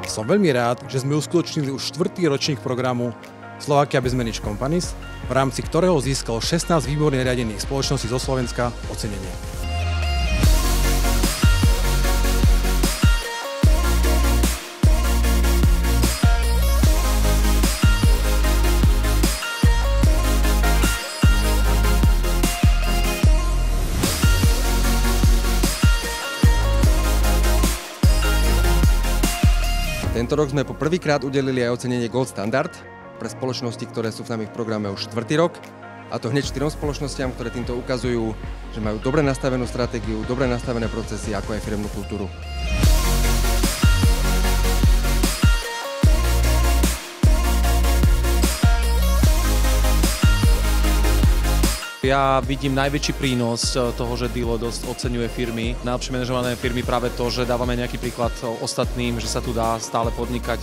Som veľmi rád, že sme uskutočnili už 4. ročník programu Slovakia bez Managed Companies, v rámci ktorého získalo 16 výborne riadených spoločností zo Slovenska ocenenie. Tento rok sme po prvýkrát udelili aj ocenenie Gold Standard pre spoločnosti, ktoré sú s nami v programe už 4. rok. A to hneď 4 spoločnostiam, ktoré týmto ukazujú, že majú dobre nastavenú stratégiu, dobre nastavené procesy, ako aj firemnú kultúru. Ja vidím najväčší prínos toho, že Dilo dosť oceňuje firmy, najlepšie manažované firmy práve to, že dávame nejaký príklad ostatným, že sa tu dá stále podnikať.